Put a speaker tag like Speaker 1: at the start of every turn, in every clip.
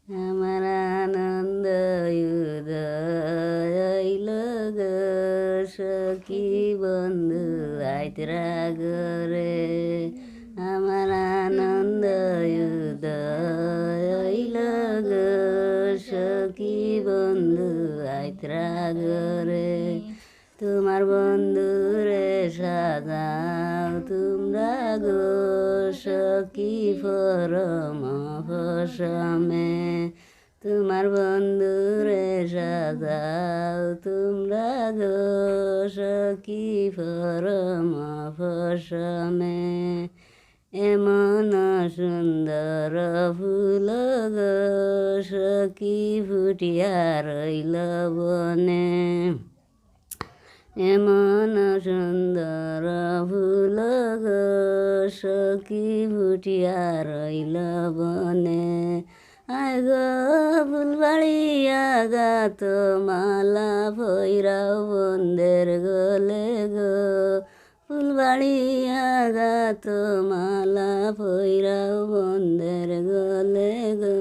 Speaker 1: আমার আনন্দ উদয় গ সখী বন্ধু আইতরা গরে আমার আনন্দ উদয় গ সখী বন্ধু আইতরা গরে তোমার বন্ধুরে সাজাও তোমরা গো সখী পরম ফসমে তোমার বন্ধুরে সাজাও তোমরা গো সখী পরম ফসমে এমন সুন্দর ফুল গো সখী ফুটিয়া রইল বনে এমন সুন্দর ফুল গো সখী ফুটিয়া রইল বনে আয় গো ফুলবাড়িয়া গাত মালা ভৈরাও বন্দের গলে গো ফুলবাড়িয়া গাত মালা ভৈরাও বন্দের গলে গো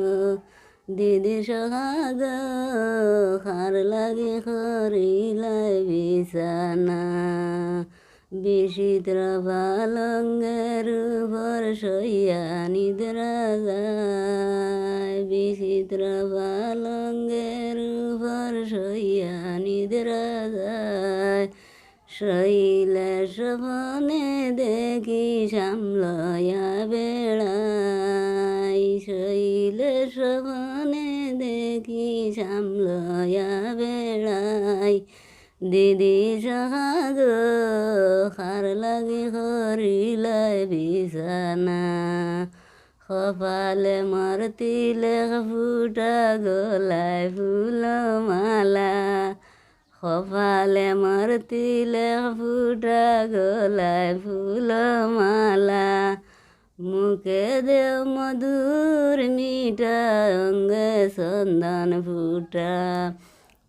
Speaker 1: দিদি সোহাগ খার লাগে খরিলাই বিছানা বিচিত্র পালঙ্গের উপর শইয়া নিদ্রা যায় বিচিত্র পালঙ্গের উপর শইয়া নিদ্রা যায় শৈলে স্বপনে দেখি সামলয়া বেড়াই শৈলে স্বপনে দেখি সামলয়া বেড়াই দিদি সোহাগ খার লাগে খরিলাই বিছানা কপালে মোর তিলক ফুটা গলায় ফুলমালা কপালে মোর তিলক ফুটা গলায় ফুলমালা মুখে দেও মধুর মিঠা অঙ্গে চন্দন ফুটা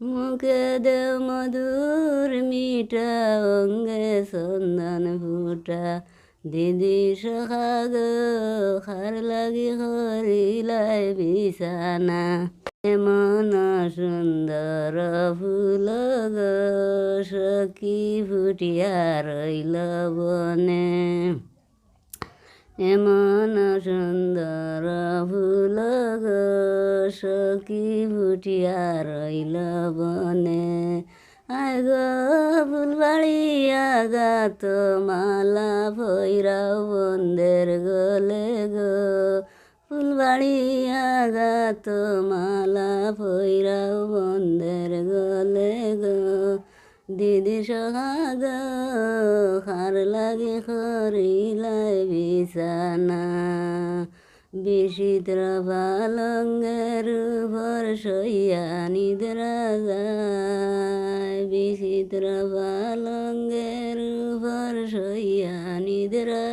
Speaker 1: মুখে দেও মধুর মিঠা অঙ্গে চন্দন ফুটা দিদি সোহাগ খার লাগি খরিলাই বিছানা এমন সুন্দর ফুল গো সখী ফুটিয়া রইল বনে এমন সুন্দর ফুল গো সখী ফুটিয়া রইল বনে আয় গো ফুলবাড়িয়া গাত মালা ভৈরাও বন্দের গলে গো ফুলবাড়িয়া গাত মালা ভৈরাও বন্দের গলে গো দিদি সোহাগ খার লাগে খরিলাই বিছানা বিচিত্র পালঙ্গের উপর শইয়া নিদ্রা যায় বিচিত্র পালঙ্গের উপর শইয়া নিদ্রা